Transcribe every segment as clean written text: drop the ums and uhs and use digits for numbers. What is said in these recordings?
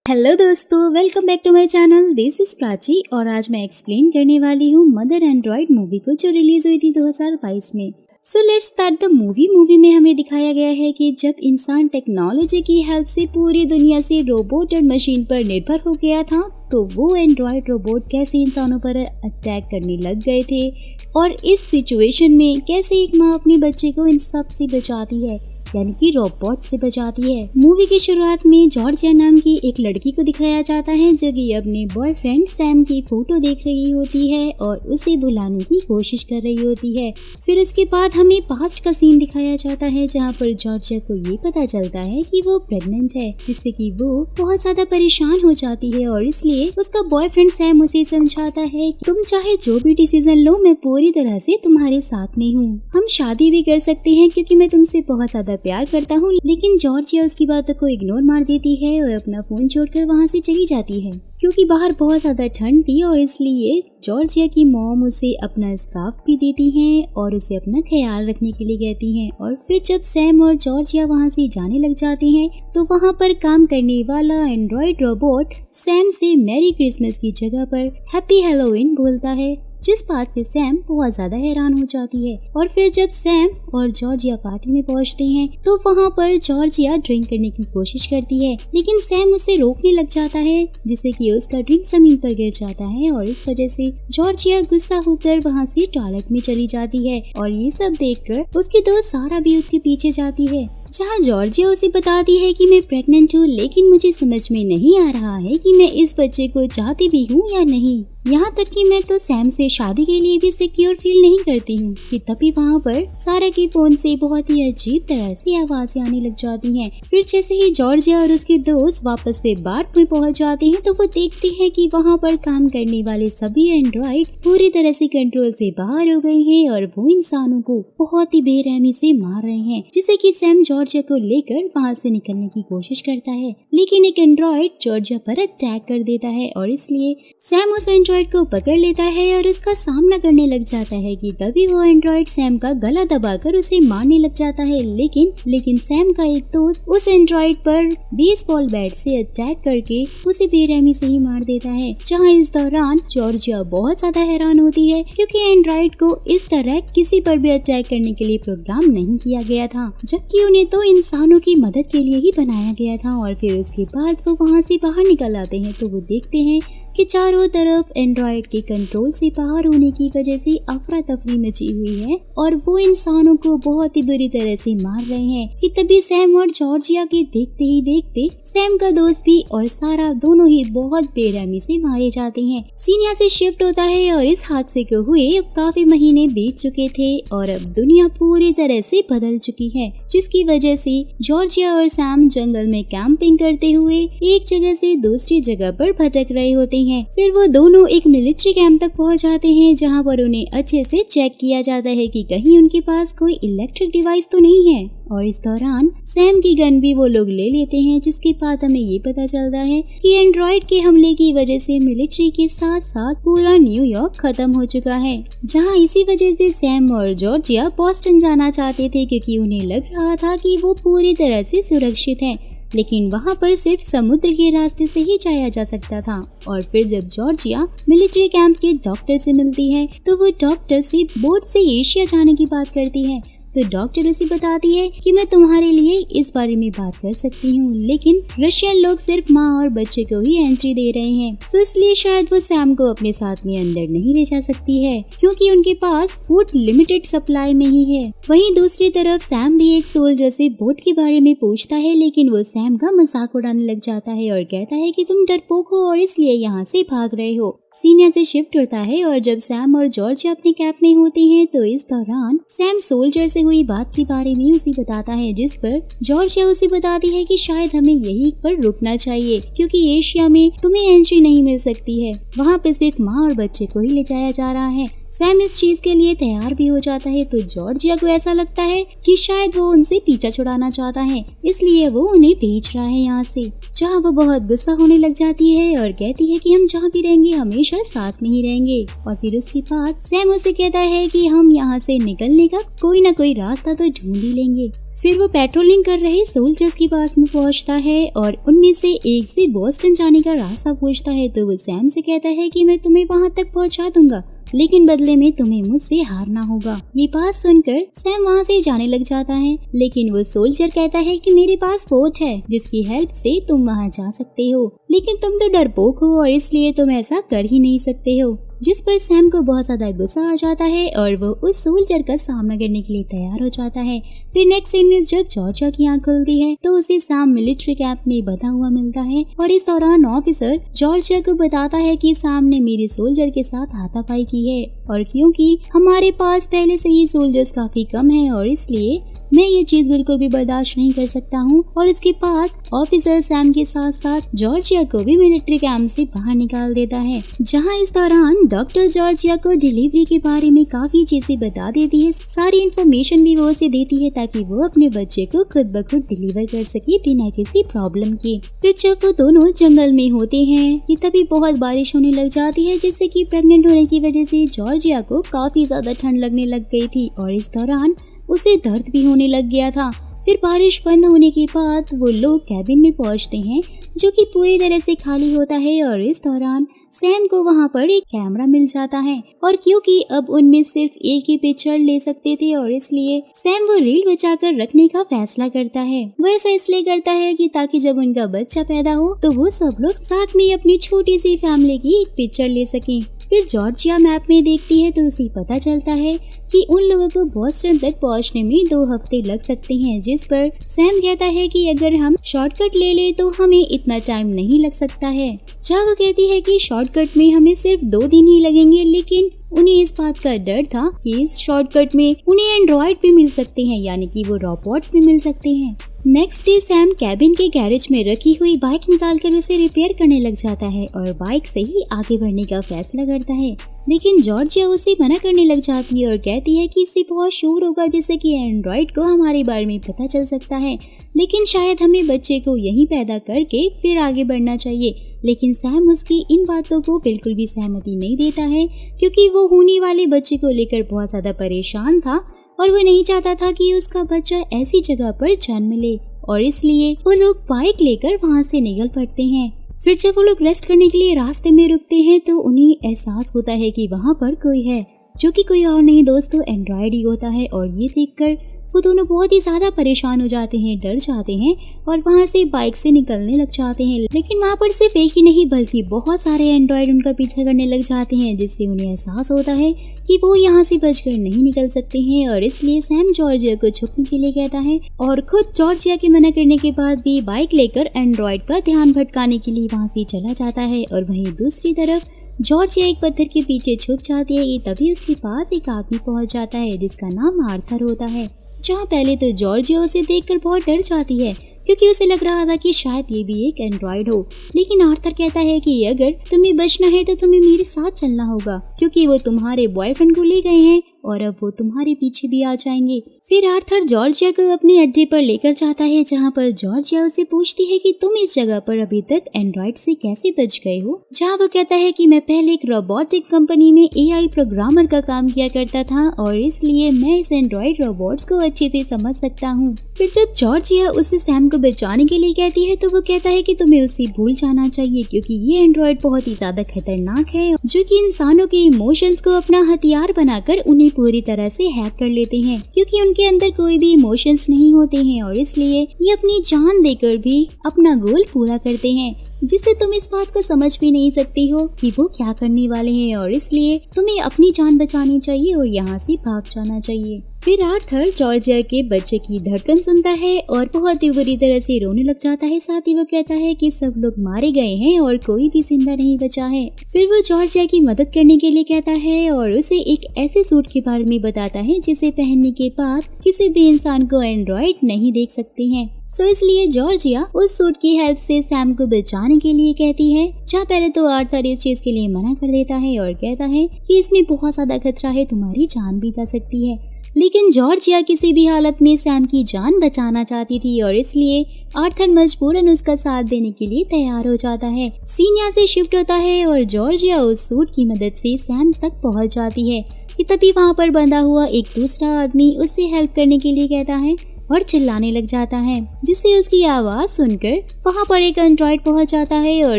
Hello दोस्तों, welcome back to my channel. This is Prachi और आज मैं एक्सप्लेन करने वाली हूँ मदर एंड्रॉइड मूवी को जो रिलीज हुई थी 2022 में। So let's start the movie में हमें दिखाया गया है कि जब इंसान टेक्नोलॉजी की हेल्प से पूरी दुनिया से रोबोट और मशीन पर निर्भर हो गया था, तो वो एंड्रॉइड रोबोट कैसे इंसानों पर अटैक करने लग गए थे और इस सिचुएशन में कैसे एक माँ अपने बच्चे को इन सब से बचाती है, यानी कि रोबोट से बचाती है। मूवी की शुरुआत में जॉर्जिया नाम की एक लड़की को दिखाया जाता है जो कि अपने बॉयफ्रेंड सैम की फोटो देख रही होती है और उसे भुलाने की कोशिश कर रही होती है। फिर उसके बाद हमें पास्ट का सीन दिखाया जाता है जहाँ पर जॉर्जिया को ये पता चलता है कि वो प्रेग्नेंट है, जिससे कि वो बहुत ज्यादा परेशान हो जाती है और इसलिए उसका बॉयफ्रेंड सैम उसे समझाता है कि तुम चाहे जो भी डिसीजन लो, मैं पूरी तरह से तुम्हारे साथ में हूँ। हम शादी भी कर सकते हैं क्योंकि मैं तुमसे बहुत ज्यादा प्यार करता हूँ। लेकिन जॉर्जिया उसकी बातों को इग्नोर मार देती है और अपना फोन छोड़कर वहाँ से चली जाती है क्योंकि बाहर बहुत ज्यादा ठंड थी और इसलिए जॉर्जिया की मॉम उसे अपना स्कार्फ भी देती हैं और उसे अपना ख्याल रखने के लिए कहती हैं। और फिर जब सैम और जॉर्जिया वहाँ से जाने लग जाते हैं तो वहाँ पर काम करने वाला एंड्रॉइड रोबोट सैम से मैरी क्रिसमस की जगह पर हैप्पी हैलोवीन बोलता है, जिस बात से सैम बहुत ज्यादा हैरान हो जाती है। और फिर जब सैम और जॉर्जिया पार्टी में पहुंचते हैं तो वहाँ पर जॉर्जिया ड्रिंक करने की कोशिश करती है, लेकिन सैम उसे रोकने लग जाता है जिससे कि उसका ड्रिंक जमीन पर गिर जाता है और इस वजह से जॉर्जिया गुस्सा होकर वहाँ से टॉयलेट में चली जाती है। और ये सब देखकर उसकी दोस्त सारा भी उसके पीछे जाती है, जहाँ जॉर्जिया उसे बताती है कि मैं प्रेग्नेंट हूँ, लेकिन मुझे समझ में नहीं आ रहा है कि मैं इस बच्चे को चाहती भी हूँ या नहीं। यहाँ तक कि मैं तो सैम से शादी के लिए भी सिक्योर फील नहीं करती हूँ कि तभी वहाँ पर सारा के फोन से बहुत ही अजीब तरह से आवाजें आने लग जाती हैं। फिर जैसे ही जॉर्जिया और उसके दोस्त वापस से बार में पहुँच जाते हैं तो वो देखते हैं कि वहाँ पर काम करने वाले सभी एंड्रॉइड पूरी तरह से कंट्रोल से बाहर हो गए हैं और वो इंसानों को बहुत ही बेरहमी से मार रहे हैं, जिससे कि सैम जॉर्जिया को लेकर वहाँ से निकलने की कोशिश करता है, लेकिन एक एंड्रॉइड जॉर्जिया पर अटैक कर देता है और इसलिए सैम उस एंड्रॉइड को पकड़ लेता है और उसका सामना करने लग जाता है कि तभी वो एंड्रॉइड सैम का गला दबाकर उसे मारने लग जाता है। लेकिन सैम का एक दोस्त उस एंड्रॉइड पर बेसबॉल बैट से अटैक करके उसे बेरहमी से ही मार देता है। जहाँ इस दौरान जॉर्जिया बहुत ज्यादा हैरान होती है क्योंकि एंड्रॉइड को इस तरह किसी पर भी अटैक करने के लिए प्रोग्राम नहीं किया गया था, जबकि उन्हें तो इंसानों की मदद के लिए ही बनाया गया था। और फिर उसके बाद वो वहाँ से बाहर निकल आते हैं तो वो देखते हैं कि चारों तरफ एंड्रॉइड के कंट्रोल से बाहर होने की वजह से अफरा तफरी मची हुई है और वो इंसानों को बहुत ही बुरी तरह से मार रहे हैं कि तभी सैम और जॉर्जिया के देखते ही देखते सैम का दोस्त भी और सारा दोनों ही बहुत बेरहमी से मारे जाते हैं। सीन यहाँ से शिफ्ट होता है और इस हादसे को हुए अब काफी महीने बीत चुके थे और अब दुनिया पूरी तरह से बदल चुकी है, जिसकी वजह से जॉर्जिया और सैम जंगल में कैंपिंग करते हुए एक जगह से दूसरी जगह पर भटक रहे होते हैं। फिर वो दोनों एक मिलिट्री कैंप तक पहुंच जाते हैं जहां पर उन्हें अच्छे से चेक किया जाता है कि कहीं उनके पास कोई इलेक्ट्रिक डिवाइस तो नहीं है। और इस दौरान सैम की गन भी वो लोग ले लेते हैं, जिसके बाद हमें ये पता चलता है कि एंड्रॉइड के हमले की वजह से मिलिट्री के साथ साथ पूरा न्यूयॉर्क खत्म हो चुका है। जहां इसी वजह से सैम और जॉर्जिया बॉस्टन जाना चाहते थे क्योंकि उन्हें लग रहा था कि वो पूरी तरह से सुरक्षित है, लेकिन वहाँ पर सिर्फ समुद्र के रास्ते से ही जाया जा सकता था। और फिर जब जॉर्जिया मिलिट्री कैंप के डॉक्टर से मिलती है तो वो डॉक्टर से बोट से एशिया जाने की बात करती है, तो डॉक्टर उसे बताती है कि मैं तुम्हारे लिए इस बारे में बात कर सकती हूँ, लेकिन रशियन लोग सिर्फ माँ और बच्चे को ही एंट्री दे रहे हैं, तो इसलिए शायद वो सैम को अपने साथ में अंदर नहीं ले जा सकती है क्योंकि उनके पास फूड लिमिटेड सप्लाई में ही है। वहीं दूसरी तरफ सैम भी एक सोल्जर से बोट के बारे में पूछता है, लेकिन वो सैम का मजाक उड़ाने लग जाता है और कहता है कि तुम डरपोक हो और इसलिए यहाँ से भाग रहे हो। सीन यहाँ से शिफ्ट होता है और जब सैम और जॉर्जिया अपने कैंप में होते हैं तो इस दौरान सैम सोल्जर से हुई बात के बारे में उसे बताता है, जिस पर जॉर्जिया उसे बताती है कि शायद हमें यहीं पर रुकना चाहिए क्योंकि एशिया में तुम्हें एंट्री नहीं मिल सकती है, वहाँ पे सिर्फ माँ और बच्चे को ही ले जाया जा रहा है। सैम इस चीज के लिए तैयार भी हो जाता है तो जॉर्जिया को ऐसा लगता है कि शायद वो उनसे पीछा छुड़ाना चाहता है, इसलिए वो उन्हें भेज रहा है यहाँ से। जहाँ वो बहुत गुस्सा होने लग जाती है और कहती है कि हम जहाँ भी रहेंगे हमेशा साथ में ही रहेंगे। और फिर उसके बाद सैम उसे कहता है कि हम यहाँ से निकलने का कोई ना कोई रास्ता तो ढूंढ ही लेंगे। फिर वो पेट्रोलिंग कर रहे सोल्जर्स के पास में पहुंचता है और उनमें से एक से बोस्टन जाने का रास्ता पूछता है। तो वो सैम से कहता है कि मैं तुम्हें वहां तक पहुंचा दूंगा, लेकिन बदले में तुम्हें मुझसे हारना होगा। ये बात सुनकर सैम वहाँ से जाने लग जाता है, लेकिन वो सोल्जर कहता है कि मेरे पास बोट है जिसकी हेल्प से तुम वहाँ जा सकते हो, लेकिन तुम तो डरपोक हो और इसलिए तुम ऐसा कर ही नहीं सकते हो। जिस पर सैम को बहुत ज्यादा गुस्सा आ जाता है और वो उस सोल्जर का सामना करने के लिए तैयार हो जाता है। फिर नेक्स्ट सीन में जब जॉर्जिया की आंख खुलती है तो उसे सैम मिलिट्री कैंप में बंधा हुआ मिलता है और इस दौरान ऑफिसर जॉर्जिया को बताता है कि सैम ने मेरे सोल्जर के साथ हाथापाई की है और क्योंकि हमारे पास पहले से ही सोल्जर्स काफी कम है और इसलिए मैं ये चीज बिल्कुल भी बर्दाश्त नहीं कर सकता हूँ। और इसके बाद ऑफिसर सैम के साथ साथ जॉर्जिया को भी मिलिट्री कैंप से बाहर निकाल देता है, जहाँ इस दौरान डॉक्टर जॉर्जिया को डिलीवरी के बारे में काफी चीजें बता देती है। सारी इन्फॉर्मेशन भी वो उसे देती है ताकि वो अपने बच्चे को खुद ब खुद डिलीवर कर सके बिना किसी प्रॉब्लम के। फिर जब वो दोनों जंगल में होते हैं कि तभी बहुत बारिश होने लग जाती है, जिससे कि प्रेग्नेंट होने की वजह से जॉर्जिया को काफी ज्यादा ठंड लगने लग गई थी और इस दौरान उसे दर्द भी होने लग गया था। फिर बारिश बंद होने के बाद वो लोग कैबिन में पहुंचते हैं जो कि पूरी तरह से खाली होता है और इस दौरान सैम को वहां पर एक कैमरा मिल जाता है और क्योंकि अब उनमें सिर्फ एक ही पिक्चर ले सकते थे और इसलिए सैम वो रील बचाकर रखने का फैसला करता है। वो ऐसा इसलिए करता है कि ताकि जब उनका बच्चा पैदा हो तो वो सब लोग साथ में अपनी छोटी सी फैमिली की एक पिक्चर ले सकें। फिर जॉर्जिया मैप में देखती है तो उसे पता चलता है कि उन लोगों को बोस्टन तक पहुंचने में 2 हफ्ते लग सकते हैं, जिस पर सैम कहता है कि अगर हम शॉर्टकट ले ले तो हमें इतना टाइम नहीं लग सकता है। जहाँ वो कहती है कि शॉर्टकट में हमें सिर्फ 2 दिन ही लगेंगे, लेकिन उन्हें इस बात का डर था कि इस शॉर्टकट में उन्हें एंड्रॉइड भी मिल सकते हैं, यानी कि वो रोबोट्स भी मिल सकते हैं। नेक्स्ट डे सैम कैबिन के गैरेज में रखी हुई बाइक निकालकर उसे रिपेयर करने लग जाता है और बाइक से ही आगे बढ़ने का फैसला करता है, लेकिन जॉर्जिया उसे मना करने लग जाती है और कहती है कि इससे बहुत शोर होगा जिससे कि एंड्रॉइड को हमारे बारे में पता चल सकता है, लेकिन शायद हमें बच्चे को यहीं पैदा करके फिर आगे बढ़ना चाहिए। लेकिन सैम उसकी इन बातों को बिल्कुल भी सहमति नहीं देता है, क्योंकि वो होने वाले बच्चे को लेकर बहुत ज्यादा परेशान था और वो नहीं चाहता था कि उसका बच्चा ऐसी जगह पर जन्म ले, और इसलिए वो लोग बाइक लेकर वहाँ से निकल पड़ते हैं। फिर जब वो लोग रेस्ट करने के लिए रास्ते में रुकते हैं तो उन्हें एहसास होता है कि वहाँ पर कोई है, जो कि कोई और नहीं दोस्तों एंड्रॉइड ही होता है। और ये देखकर वो दोनों बहुत ही ज्यादा परेशान हो जाते हैं, डर जाते हैं और वहाँ से बाइक से निकलने लग जाते हैं। लेकिन वहाँ पर सिर्फ एक ही नहीं बल्कि बहुत सारे एंड्रॉइड उनका पीछा करने लग जाते हैं, जिससे उन्हें एहसास होता है कि वो यहाँ से बचकर नहीं निकल सकते हैं। और इसलिए सैम जॉर्जिया को छुपने के लिए कहता है और खुद जॉर्जिया के मना करने के बाद भी बाइक लेकर एंड्रॉइड का ध्यान भटकाने के लिए वहाँ से चला जाता है। और वहीं दूसरी तरफ जॉर्जिया एक पत्थर के पीछे छुप जाती है। तभी उसके पास एक आदमी पहुँच जाता है जिसका नाम आर्थर होता है। जहाँ पहले तो जॉर्जिया उसे देखकर बहुत डर जाती है, क्योंकि उसे लग रहा था कि शायद ये भी एक एंड्रॉइड हो। लेकिन आर्थर कहता है कि अगर तुम्हें बचना है तो तुम्हें मेरे साथ चलना होगा, क्योंकि वो तुम्हारे बॉयफ्रेंड को ले गए हैं और अब वो तुम्हारे पीछे भी आ जाएंगे। फिर आर्थर जॉर्जिया को अपने अड्डे पर लेकर जाता है, जहाँ पर जॉर्जिया उसे पूछती है कि तुम इस जगह पर अभी तक एंड्रॉइड से कैसे बच गए हो। जहाँ वो कहता है कि मैं पहले एक रोबोटिक कंपनी में AI प्रोग्रामर का काम किया करता था और इसलिए मैं इस एंड्रॉइड रोबोट्स को अच्छे से समझ सकता हूँ। फिर जब जॉर्जिया उससे सैम को बचाने के लिए कहती है तो वो कहता है कि तुम्हें उससे भूल जाना चाहिए, क्योंकि ये एंड्रॉइड बहुत ही ज्यादा खतरनाक है, जो कि इंसानों के इमोशंस को अपना हथियार बनाकर उन्हें पूरी तरह से हैक कर लेते हैं, क्योंकि उनके अंदर कोई भी इमोशंस नहीं होते हैं और इसलिए ये अपनी जान देकर भी अपना गोल पूरा करते हैं, जिससे तुम इस बात को समझ भी नहीं सकती हो कि वो क्या करने वाले हैं। और इसलिए तुम्हें अपनी जान बचानी चाहिए और यहाँ से भाग जाना चाहिए। फिर आर्थर जॉर्जिया के बच्चे की धड़कन सुनता है और बहुत ही बुरी तरह से रोने लग जाता है। साथ ही वो कहता है कि सब लोग मारे गए हैं और कोई भी जिंदा नहीं बचा है। फिर वो जॉर्जिया की मदद करने के लिए कहता है और उसे एक ऐसे सूट के बारे में बताता है जिसे पहनने के बाद किसी भी इंसान को एंड्रॉइड नहीं देख सकते हैं। इसलिए जॉर्जिया उस सूट की हेल्प से सैम को बचाने के लिए कहती है। जहाँ पहले तो आर्थर इस चीज के लिए मना कर देता है और कहता है कि इसमें बहुत ज्यादा खतरा है, तुम्हारी जान भी जा सकती है। लेकिन जॉर्जिया किसी भी हालत में सैम की जान बचाना चाहती थी और इसलिए आर्थर मजबूरन उसका साथ देने के लिए तैयार हो जाता है। सीन यहाँ से शिफ्ट होता है और जॉर्जिया उस सूट की मदद से सैम तक पहुँच जाती है कि तभी वहाँ पर बंधा हुआ एक दूसरा आदमी उससे हेल्प करने के लिए कहता है और चिल्लाने लग जाता है, जिससे उसकी आवाज सुनकर वहाँ पर एक एंड्रॉइड पहुँच जाता है और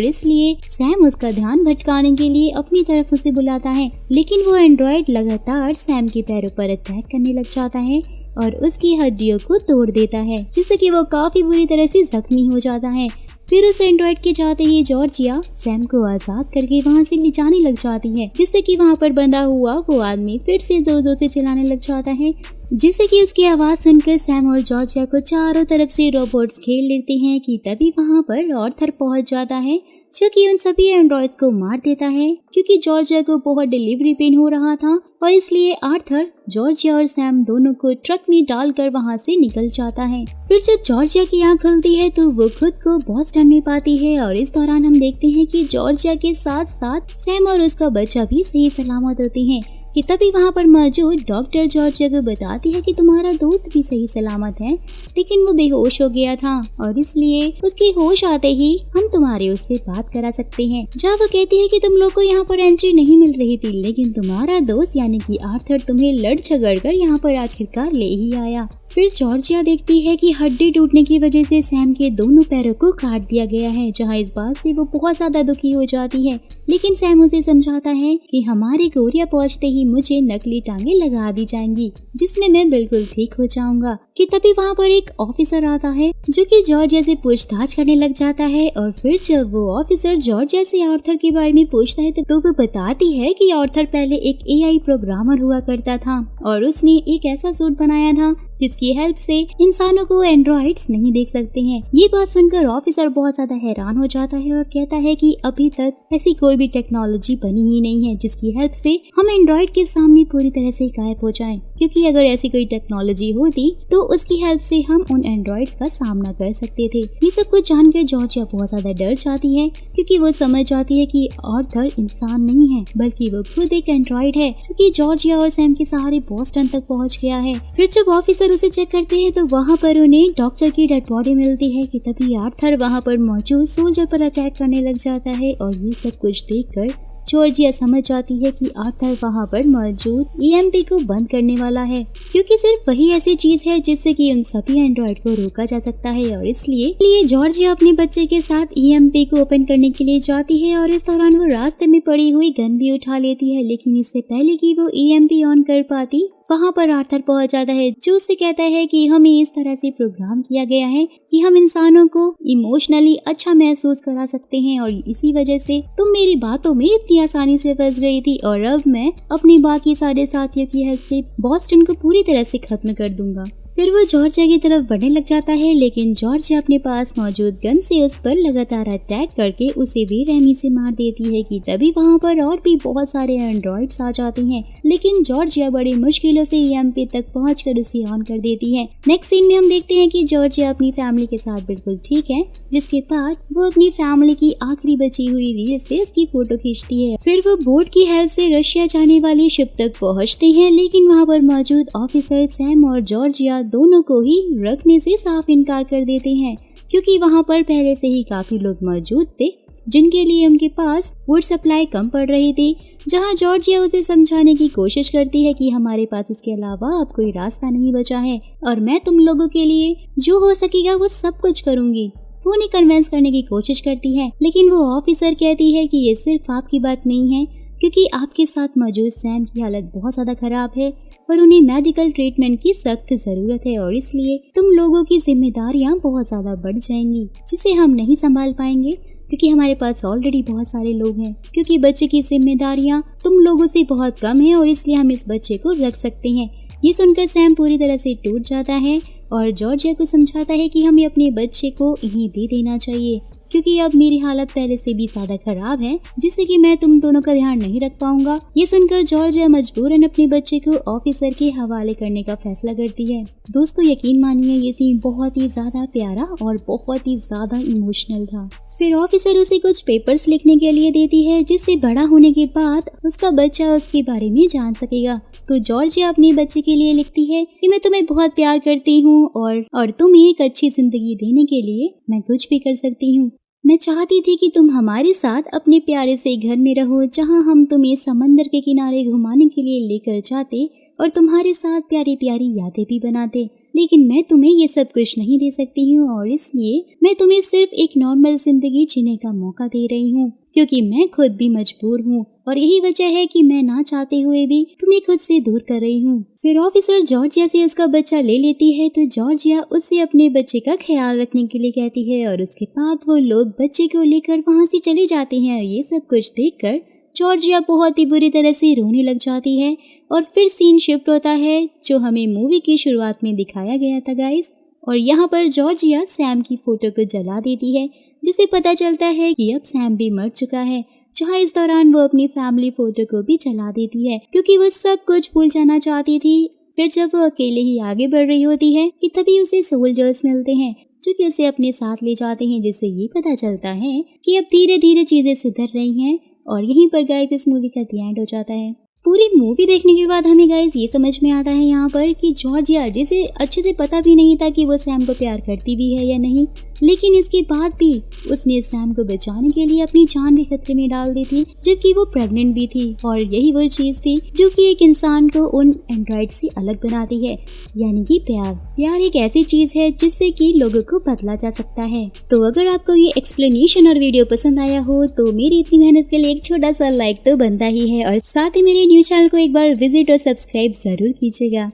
इसलिए सैम उसका ध्यान भटकाने के लिए अपनी तरफ उसे बुलाता है। लेकिन वो एंड्रॉइड लगातार सैम के पैरों पर अटैक करने लग जाता है और उसकी हड्डियों को तोड़ देता है, जिससे कि वो काफी बुरी तरह से जख्मी हो जाता है। फिर उस एंड्रॉइड के जाते ही जॉर्जिया सैम को आजाद करके वहाँ से ले जाने लग जाती है, जिससे कि वहाँ पर बंधा हुआ वो आदमी फिर से जोर जोर से चिल्लाने लग जाता है, जिससे कि उसकी आवाज सुनकर सैम और जॉर्जिया को चारों तरफ से रोबोट्स घेर लेते हैं कि तभी वहाँ पर आर्थर पहुँच जाता है, जो कि उन सभी एंड्रॉइड्स को मार देता है, क्योंकि जॉर्जिया को बहुत डिलीवरी पेन हो रहा था और इसलिए आर्थर जॉर्जिया और सैम दोनों को ट्रक में डालकर वहाँ से निकल जाता है। फिर जब जॉर्जिया की आँख खुलती है तो वो खुद को बहुत डर नहीं पाती है और इस दौरान हम देखते हैं कि जॉर्जिया के साथ साथ सैम और उसका बच्चा भी सही सलामत होते हैं कि तभी वहाँ पर मौजूद डॉक्टर जॉर्जिया को बताती है कि तुम्हारा दोस्त भी सही सलामत है, लेकिन वो बेहोश हो गया था और इसलिए उसकी होश आते ही हम तुम्हारे उससे बात करा सकते हैं। जहाँ वो कहती है कि तुम लोग को यहाँ पर एंट्री नहीं मिल रही थी, लेकिन तुम्हारा दोस्त यानी कि आर्थर तुम्हें लड़ झगड़ कर यहाँ पर आखिरकार ले ही आया। फिर जॉर्जिया देखती है कि हड्डी टूटने की वजह से सैम के दोनों पैरों को काट दिया गया है, जहाँ इस बात से वो बहुत ज्यादा दुखी हो जाती है। लेकिन सैम उसे समझाता है कि हमारे कोरिया पहुंचते ही मुझे नकली टांगे लगा दी जाएंगी, जिसमें मैं बिल्कुल ठीक हो जाऊंगा। कि तभी वहाँ पर एक ऑफिसर आता है जो कि जॉर्जिया से पूछताछ करने लग जाता है और फिर जब वो ऑफिसर जॉर्जिया से आर्थर के बारे में पूछता है तो वो बताती है कि आर्थर पहले एक AI प्रोग्रामर हुआ करता था और उसने एक ऐसा सूट बनाया था जिसकी हेल्प से इंसानों को एंड्रॉइड्स नहीं देख सकते हैं। ये बात सुनकर ऑफिसर बहुत ज्यादा हैरान हो जाता है और कहता है कि अभी तक ऐसी कोई भी टेक्नोलॉजी बनी ही नहीं है जिसकी हेल्प से हम एंड्रॉइड के सामने पूरी तरह से गायब हो जाएं, क्योंकि अगर ऐसी कोई टेक्नोलॉजी होती तो उसकी हेल्प से हम उन एंड्रॉइड्स का सामना कर सकते थे। ये सब कुछ जानकर जॉर्जिया बहुत ज्यादा डर जाती है, क्योंकि वो समझ जाती है कि आर्थर इंसान नहीं है बल्कि वो खुद एक एंड्रॉइड है, जो कि जॉर्जिया और सैम के सहारे बोस्टन तक पहुंच गया है। फिर जब ऑफिसर उसे चेक करते हैं तो वहाँ पर उन्हें डॉक्टर की डेड बॉडी मिलती है कि तभी आर्थर वहाँ पर मौजूद सोल्जर पर अटैक करने लग जाता है और ये सब कुछ देखकर जॉर्जिया समझ जाती है कि आर्थर वहाँ पर मौजूद EMP को बंद करने वाला है, क्योंकि सिर्फ वही ऐसी चीज है जिससे कि उन सभी एंड्रॉइड को रोका जा सकता है। और इसलिए जॉर्जिया अपने बच्चे के साथ EMP को ओपन करने के लिए जाती है और इस दौरान वो रास्ते में पड़ी हुई गन भी उठा लेती है, लेकिन इससे पहले कि वो EMP ऑन कर पाती वहाँ पर आर्थर पहुंच जाता है, जो उससे कहता है कि हमें इस तरह से प्रोग्राम किया गया है कि हम इंसानों को इमोशनली अच्छा महसूस करा सकते हैं और इसी वजह से तुम मेरी बातों में इतनी आसानी से फंस गई थी और अब मैं अपने बाकी सारे साथियों की हेल्प से बॉस्टन को पूरी तरह से खत्म कर दूंगा। फिर वो जॉर्जिया की तरफ बढ़ने लग जाता है, लेकिन जॉर्जिया अपने पास मौजूद गन से उस पर लगातार अटैक करके उसे बेरहमी से मार देती है कि तभी वहाँ पर और भी बहुत सारे एंड्रॉइड्स आ जाते हैं, लेकिन जॉर्जिया बड़ी मुश्किलों से EMP तक पहुंचकर उसे ऑन कर देती है। नेक्स्ट सीन में हम देखते हैं कि जॉर्जिया अपनी फैमिली के साथ बिल्कुल ठीक है, जिसके बाद वो अपनी फैमिली की आखिरी बची हुई रील से उसकी फोटो खींचती है। फिर वो बोट की हेल्प से रशिया जाने वाली शिप तक पहुँचते हैं, लेकिन वहाँ पर मौजूद ऑफिसर सैम और जॉर्जिया दोनों को ही रखने से साफ इनकार कर देते हैं, क्योंकि वहाँ पर पहले से ही काफी लोग मौजूद थे जिनके लिए उनके पास फूड सप्लाई कम पड़ रही थी। जहाँ जॉर्जिया उसे समझाने की कोशिश करती है कि हमारे पास इसके अलावा अब कोई रास्ता नहीं बचा है और मैं तुम लोगों के लिए जो हो सकेगा वो सब कुछ करूंगी। वो उन्हें कन्विंस करने की कोशिश करती है, लेकिन वो ऑफिसर कहती है कि ये सिर्फ आपकी बात नहीं है, क्योंकि आपके साथ मौजूद सैम की हालत बहुत ज्यादा खराब है और उन्हें मेडिकल ट्रीटमेंट की सख्त जरूरत है और इसलिए तुम लोगों की जिम्मेदारियां बहुत ज्यादा बढ़ जाएंगी, जिसे हम नहीं संभाल पाएंगे, क्योंकि हमारे पास ऑलरेडी बहुत सारे लोग हैं। क्योंकि बच्चे की जिम्मेदारियां तुम लोगों से बहुत कम है और इसलिए हम इस बच्चे को रख सकते हैं। ये सुनकर सैम पूरी तरह से टूट जाता है और जॉर्जिया को समझाता है कि हमें अपने बच्चे को इन्हें दे देना चाहिए, क्योंकि अब मेरी हालत पहले से भी ज्यादा खराब है, जिससे कि मैं तुम दोनों का ध्यान नहीं रख पाऊंगा। ये सुनकर जॉर्जिया मजबूरन अपने बच्चे को ऑफिसर के हवाले करने का फैसला करती है। दोस्तों यकीन मानिए ये सीन बहुत ही ज्यादा प्यारा और बहुत ही ज्यादा इमोशनल था। फिर ऑफिसर उसे कुछ पेपर्स लिखने के लिए देती है, जिससे बड़ा होने के बाद उसका बच्चा उसके बारे में जान सकेगा। तो जॉर्जिया अपने बच्चे के लिए लिखती है कि मैं तुम्हें बहुत प्यार करती हूँ और तुम्हें एक अच्छी जिंदगी देने के लिए मैं कुछ भी कर सकती हूँ। मैं चाहती थी कि तुम हमारे साथ अपने प्यारे से घर में रहो, जहाँ हम तुम्हें समंदर के किनारे घुमाने के लिए लेकर जाते और तुम्हारे साथ प्यारी प्यारी यादें भी बनाते। लेकिन मैं तुम्हें ये सब कुछ नहीं दे सकती हूँ और इसलिए मैं तुम्हें सिर्फ एक नॉर्मल जिंदगी जीने का मौका दे रही हूँ, क्योंकि मैं खुद भी मजबूर हूँ और यही वजह है कि मैं ना चाहते हुए भी तुम्हें खुद से दूर कर रही हूँ। फिर ऑफिसर जॉर्जिया से उसका बच्चा ले लेती है तो जॉर्जिया उससे अपने बच्चे का ख्याल रखने के लिए कहती है और उसके बाद वो लोग बच्चे को लेकर वहाँ से चले जाते हैं। ये सब कुछ देखकर जॉर्जिया बहुत ही बुरी तरह से रोने लग जाती है और फिर सीन शिफ्ट होता है जो हमें मूवी की शुरुआत में दिखाया गया था गाइस। और यहाँ पर जॉर्जिया सैम की फोटो को जला देती है, जिसे पता चलता है कि अब सैम भी मर चुका है। जहाँ इस दौरान वो अपनी फैमिली फोटो को भी जला देती है क्योंकि वो सब कुछ भूल जाना चाहती थी। फिर जब वो अकेले ही आगे बढ़ रही होती है कि तभी उसे सोल्जर्स मिलते हैं जो कि उसे अपने साथ ले जाते हैं, जिससे ये पता चलता है कि अब धीरे धीरे चीजें सुधर रही हैं। और यहीं पर गाइस इस मूवी का द एंड हो जाता है। पूरी मूवी देखने के बाद हमें गाइस ये समझ में आता है यहाँ पर कि जॉर्जिया, जिसे अच्छे से पता भी नहीं था कि वो सैम को प्यार करती भी है या नहीं, लेकिन इसके बाद भी उसने सैम को बचाने के लिए अपनी जान भी खतरे में डाल दी थी, जबकि वो प्रेग्नेंट भी थी। और यही वो चीज थी जो कि एक इंसान को उन एंड्रॉइड से अलग बनाती है, यानी कि प्यार। प्यार एक ऐसी चीज है जिससे कि लोगों को बदला जा सकता है। तो अगर आपको ये एक्सप्लेनेशन और वीडियो पसंद आया हो तो मेरी इतनी मेहनत के लिए एक छोटा सा लाइक तो बनता ही है और साथ ही मेरे न्यूज चैनल को एक बार विजिट और सब्सक्राइब जरूर कीजिएगा।